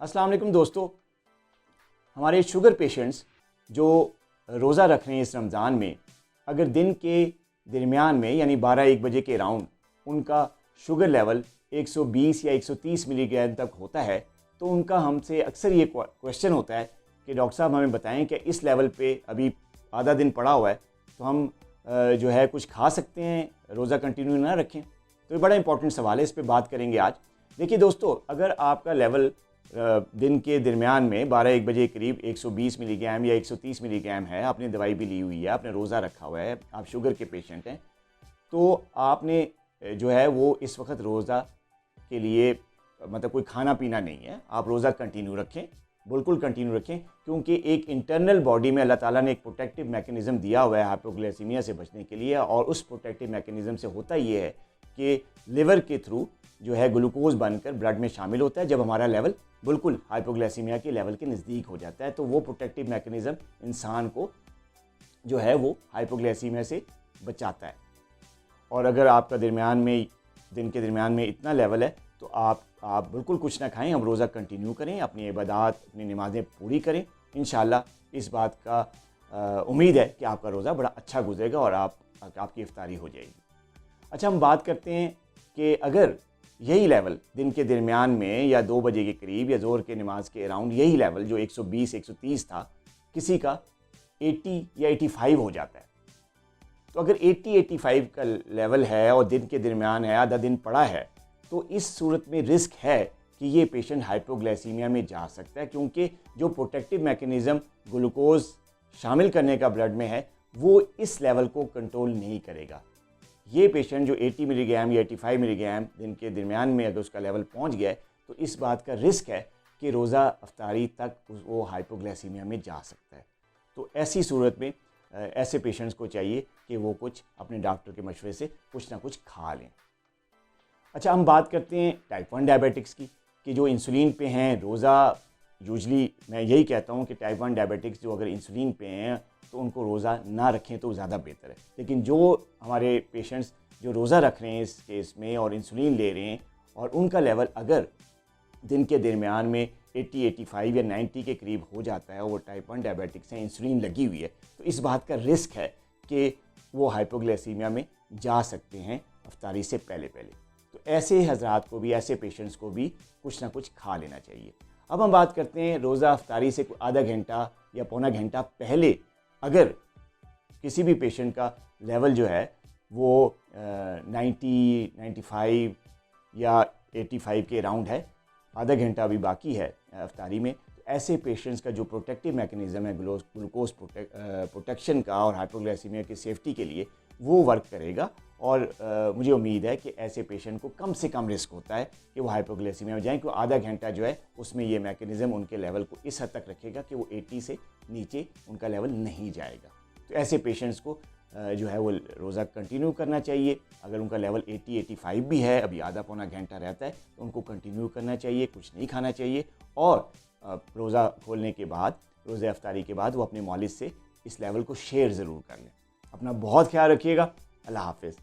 السلام علیکم دوستو، ہمارے شوگر پیشنٹس جو روزہ رکھ رہے ہیں اس رمضان میں، اگر دن کے درمیان میں یعنی 12-1 بجے کے راؤنڈ ان کا شوگر لیول 120 یا 130 ملی گرام تک ہوتا ہے تو ان کا ہم سے اکثر یہ کویشچن ہوتا ہے کہ ڈاکٹر صاحب ہمیں بتائیں کہ اس لیول پہ ابھی آدھا دن پڑا ہوا ہے تو ہم جو ہے کچھ کھا سکتے ہیں، روزہ کنٹینیو نہ رکھیں؟ تو یہ بڑا امپورٹنٹ سوال ہے، اس پہ بات کریں گے آج۔ دیکھیے دوستو، اگر آپ کا لیول دن کے درمیان میں 12-1 بجے قریب 120 ملی گرام یا 130 ملی گرام ہے، آپ نے دوائی بھی لی ہوئی ہے، آپ نے روزہ رکھا ہوا ہے، آپ شوگر کے پیشنٹ ہیں، تو آپ نے جو ہے وہ اس وقت روزہ کے لیے مطلب کوئی کھانا پینا نہیں ہے، آپ روزہ کنٹینیو رکھیں، بالکل کنٹینیو رکھیں، کیونکہ ایک انٹرنل باڈی میں اللہ تعالیٰ نے ایک پروٹیکٹیو میکینزم دیا ہوا ہے ہائپوگلائسیمیا سے بچنے کے لیے، اور اس پروٹیکٹیو میکینزم سے ہوتا یہ ہے کہ لیور کے تھرو جو ہے گلوکوز بن کر بلڈ میں شامل ہوتا ہے جب ہمارا لیول بالکل ہائپوگلائسیمیا کے لیول کے نزدیک ہو جاتا ہے، تو وہ پروٹیکٹیو میکینزم انسان کو جو ہے وہ ہائپوگلائسیمیا سے بچاتا ہے۔ اور اگر آپ کا دن کے درمیان میں اتنا لیول ہے تو آپ بالکل کچھ نہ کھائیں، ہم روزہ کنٹینیو کریں، اپنی عبادات اپنی نمازیں پوری کریں، انشاءاللہ اس بات کا امید ہے کہ آپ کا روزہ بڑا اچھا گزرے گا اور آپ کی افطاری ہو جائے گی۔ اچھا، ہم بات کرتے ہیں کہ اگر یہی لیول دن کے درمیان میں یا 2 بجے کے قریب یا ظہر کے نماز کے اراؤنڈ یہی لیول جو 120-130 تھا، کسی کا 80 یا 85 ہو جاتا ہے، تو اگر 80-85 کا لیول ہے اور دن کے درمیان ہے، آدھا دن پڑا ہے، تو اس صورت میں رسک ہے کہ یہ پیشنٹ ہائپوگلائسیمیا میں جا سکتا ہے، کیونکہ جو پروٹیکٹیو میکینزم گلوکوز شامل کرنے کا بلڈ میں ہے وہ اس لیول کو کنٹرول نہیں کرے گا۔ یہ پیشنٹ جو 80 ملی گرام یا 85 ملی گرام دن کے درمیان میں اگر اس کا لیول پہنچ گیا ہے تو اس بات کا رسک ہے کہ روزہ افطاری تک وہ ہائپوگلائسیمیا میں جا سکتا ہے۔ تو ایسی صورت میں ایسے پیشنٹس کو چاہیے کہ وہ کچھ اپنے ڈاکٹر کے مشورے سے کچھ نہ کچھ کھا لیں۔ اچھا، ہم بات کرتے ہیں ٹائپ 1 ڈائبیٹکس کی، کہ جو انسولین پہ ہیں روزہ، یوزلی میں یہی کہتا ہوں کہ ٹائپ 1 ڈائبیٹکس جو اگر انسولین پہ ہیں تو ان کو روزہ نہ رکھیں تو زیادہ بہتر ہے، لیکن جو ہمارے پیشنٹس جو روزہ رکھ رہے ہیں اس کیس میں اور انسولین لے رہے ہیں اور ان کا لیول اگر دن کے درمیان میں 80-85 یا 90 کے قریب ہو جاتا ہے اور وہ ٹائپ 1 ڈائبیٹکس ہیں، انسولین لگی ہوئی ہے، تو اس بات کا رسک ہے کہ وہ ہائپوگلائسیمیا میں جا سکتے ہیں افطاری سے پہلے۔ تو ایسے حضرات کو بھی، ایسے پیشنٹس کو بھی کچھ نہ کچھ کھا لینا چاہیے۔ اب ہم بات کرتے ہیں روزہ افطاری سے آدھا گھنٹہ یا پونا گھنٹہ پہلے اگر کسی بھی پیشنٹ کا لیول جو ہے وہ 90, 95 یا 85 کے راؤنڈ ہے، آدھا گھنٹہ ابھی باقی ہے افطاری میں، تو ایسے پیشنٹس کا جو پروٹیکٹیو میکینزم ہے گلوکوز پروٹیکشن کا اور ہائپوگلائسیمیا کی سیفٹی کے لیے، وہ ورک کرے گا، اور مجھے امید ہے کہ ایسے پیشنٹ کو کم سے کم رسک ہوتا ہے کہ وہ ہائپوگلائسیمیا میں جائیں، کیونکہ آدھا گھنٹہ جو ہے اس میں یہ میکینزم ان کے لیول کو اس حد تک رکھے گا کہ وہ 80 سے نیچے ان کا لیول نہیں جائے گا۔ تو ایسے پیشنٹس کو جو ہے وہ روزہ کنٹینیو کرنا چاہیے، اگر ان کا لیول 80-85 بھی ہے، ابھی آدھا پونا گھنٹہ رہتا ہے، تو ان کو کنٹینیو کرنا چاہیے، کچھ نہیں کھانا چاہیے، اور روزہ کھولنے کے بعد، روزہ افطاری کے بعد وہ اپنے مالج سے اس لیول کو شیئر ضرور کر لیں۔ اپنا بہت خیال رکھیے گا، اللہ حافظ۔